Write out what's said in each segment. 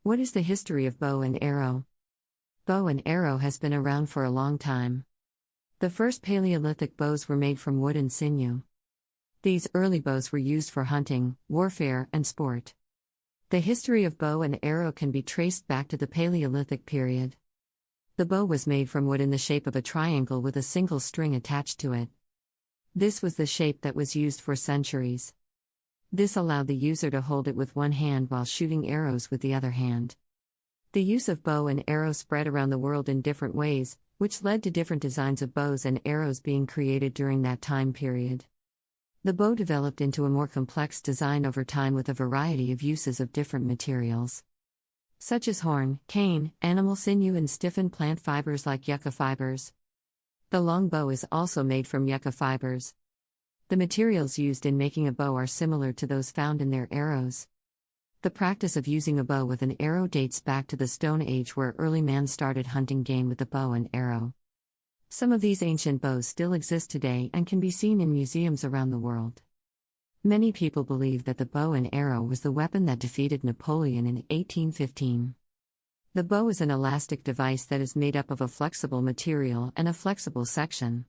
What is the history of bow and arrow? Bow and arrow has been around for a long time. The first Paleolithic bows were made from wood and sinew. These early bows were used for hunting, warfare, and sport. The history of bow and arrow can be traced back to the Paleolithic period. The bow was made from wood in the shape of a triangle with a single string attached to it. This was the shape that was used for centuries. This allowed the user to hold it with one hand while shooting arrows with the other hand. The use of bow and arrow spread around the world in different ways, which led to different designs of bows and arrows being created during that time period. The bow developed into a more complex design over time with a variety of uses of different materials, such as horn, cane, animal sinew, and stiffened plant fibers like yucca fibers. The long bow is also made from yucca fibers. The materials used in making a bow are similar to those found in their arrows. The practice of using a bow with an arrow dates back to the Stone Age, where early man started hunting game with the bow and arrow. Some of these ancient bows still exist today and can be seen in museums around the world. Many people believe that the bow and arrow was the weapon that defeated Napoleon in 1815. The bow is an elastic device that is made up of a flexible material and a flexible section.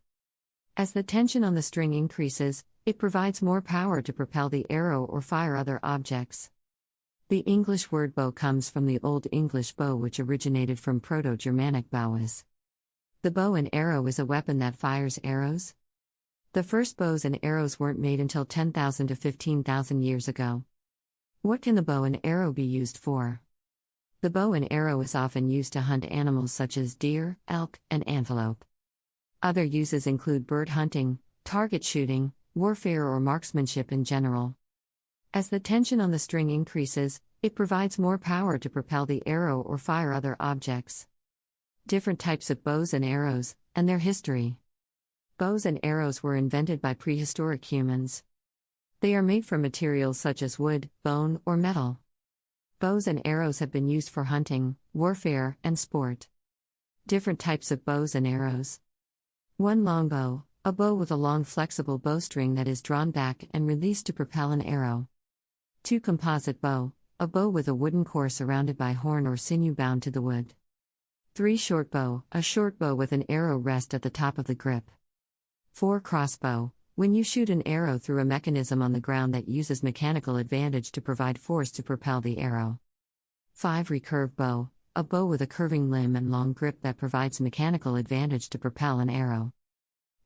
As the tension on the string increases, it provides more power to propel the arrow or fire other objects. The English word bow comes from the Old English bow, which originated from Proto-Germanic bowis. The bow and arrow is a weapon that fires arrows. The first bows and arrows weren't made until 10,000 to 15,000 years ago. What can the bow and arrow be used for? The bow and arrow is often used to hunt animals such as deer, elk, and antelope. Other uses include bird hunting, target shooting, warfare, or marksmanship in general. As the tension on the string increases, it provides more power to propel the arrow or fire other objects. Different types of bows and arrows, and their history. Bows and arrows were invented by prehistoric humans. They are made from materials such as wood, bone, or metal. Bows and arrows have been used for hunting, warfare, and sport. Different types of bows and arrows. 1. Longbow, a bow with a long flexible bowstring that is drawn back and released to propel an arrow. 2. Composite bow, a bow with a wooden core surrounded by horn or sinew bound to the wood. 3. Shortbow, a short bow with an arrow rest at the top of the grip. 4. Crossbow, when you shoot an arrow through a mechanism on the ground that uses mechanical advantage to provide force to propel the arrow. 5. Recurve bow, a bow with a curving limb and long grip that provides mechanical advantage to propel an arrow.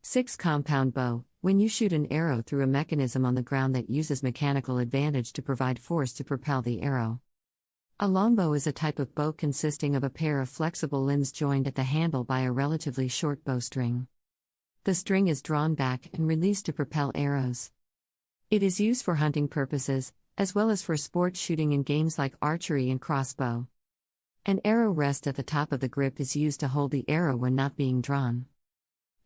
6. Compound bow, when you shoot an arrow through a mechanism on the ground that uses mechanical advantage to provide force to propel the arrow. A longbow is a type of bow consisting of a pair of flexible limbs joined at the handle by a relatively short bowstring. The string is drawn back and released to propel arrows. It is used for hunting purposes, as well as for sport shooting in games like archery and crossbow. An arrow rest at the top of the grip is used to hold the arrow when not being drawn.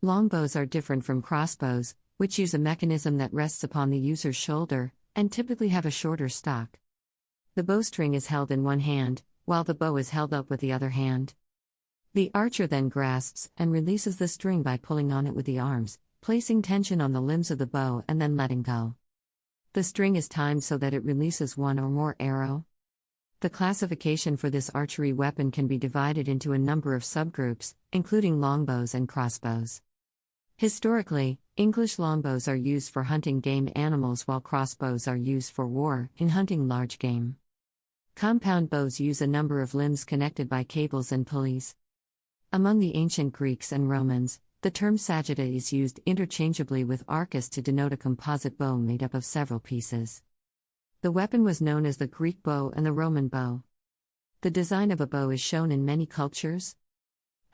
Longbows are different from crossbows, which use a mechanism that rests upon the user's shoulder, and typically have a shorter stock. The bowstring is held in one hand, while the bow is held up with the other hand. The archer then grasps and releases the string by pulling on it with the arms, placing tension on the limbs of the bow and then letting go. The string is timed so that it releases one or more arrow. The classification for this archery weapon can be divided into a number of subgroups, including longbows and crossbows. Historically, English longbows are used for hunting game animals while crossbows are used for war, in hunting large game. Compound bows use a number of limbs connected by cables and pulleys. Among the ancient Greeks and Romans, the term sagitta is used interchangeably with arcus to denote a composite bow made up of several pieces. The weapon was known as the Greek bow and the Roman bow. The design of a bow is shown in many cultures.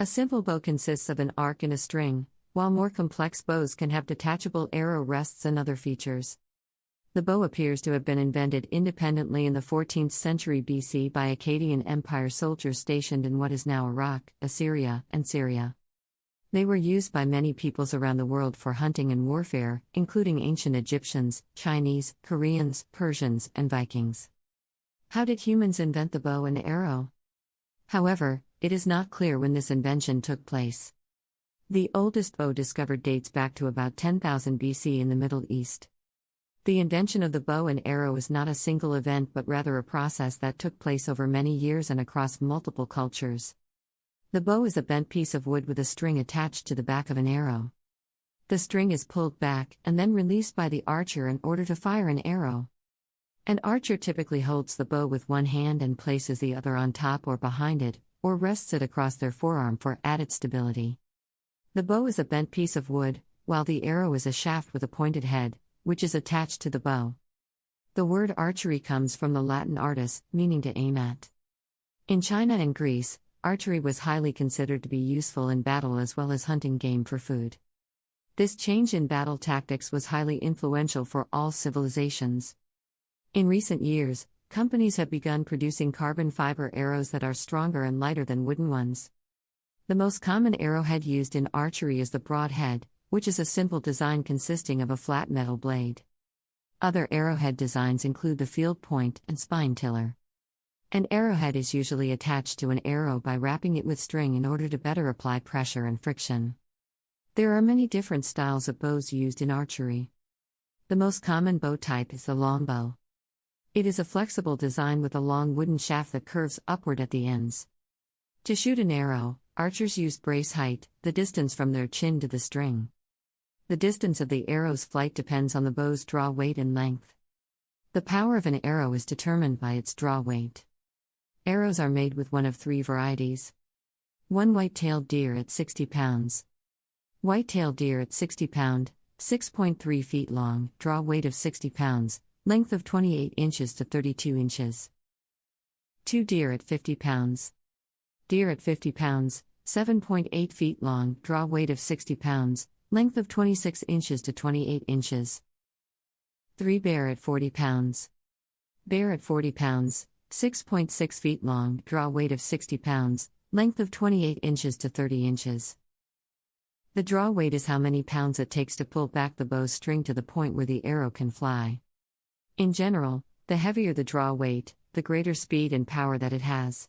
A simple bow consists of an arc and a string, while more complex bows can have detachable arrow rests and other features. The bow appears to have been invented independently in the 14th century BC by Akkadian Empire soldiers stationed in what is now Iraq, Assyria, and Syria. They were used by many peoples around the world for hunting and warfare, including ancient Egyptians, Chinese, Koreans, Persians, and Vikings. How did humans invent the bow and arrow? However, it is not clear when this invention took place. The oldest bow discovered dates back to about 10,000 BC in the Middle East. The invention of the bow and arrow is not a single event but rather a process that took place over many years and across multiple cultures. The bow is a bent piece of wood with a string attached to the back of an arrow. The string is pulled back and then released by the archer in order to fire an arrow. An archer typically holds the bow with one hand and places the other on top or behind it, or rests it across their forearm for added stability. The bow is a bent piece of wood, while the arrow is a shaft with a pointed head, which is attached to the bow. The word archery comes from the Latin artis, meaning to aim at. In China and Greece, archery was highly considered to be useful in battle as well as hunting game for food. This change in battle tactics was highly influential for all civilizations. In recent years, companies have begun producing carbon fiber arrows that are stronger and lighter than wooden ones. The most common arrowhead used in archery is the broadhead, which is a simple design consisting of a flat metal blade. Other arrowhead designs include the field point and spine tiller. An arrowhead is usually attached to an arrow by wrapping it with string in order to better apply pressure and friction. There are many different styles of bows used in archery. The most common bow type is the longbow. It is a flexible design with a long wooden shaft that curves upward at the ends. To shoot an arrow, archers use brace height, the distance from their chin to the string. The distance of the arrow's flight depends on the bow's draw weight and length. The power of an arrow is determined by its draw weight. Arrows are made with one of three varieties. 1 white-tailed deer at 60 pounds. White-tailed deer at 60 pound, 6.3 feet long, draw weight of 60 pounds, length of 28 inches to 32 inches. 2 deer at 50 pounds. Deer at 50 pounds, 7.8 feet long, draw weight of 60 pounds, length of 26 inches to 28 inches. 3 bear at 40 pounds. Bear at 40 pounds, 6.6 feet long, draw weight of 60 pounds, length of 28 inches to 30 inches. The draw weight is how many pounds it takes to pull back the bow's string to the point where the arrow can fly. In general, the heavier the draw weight, the greater speed and power that it has.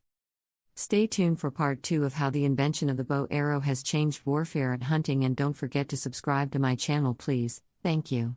Stay tuned for part 2 of how the invention of the bow arrow has changed warfare and hunting, and don't forget to subscribe to my channel please. Thank you.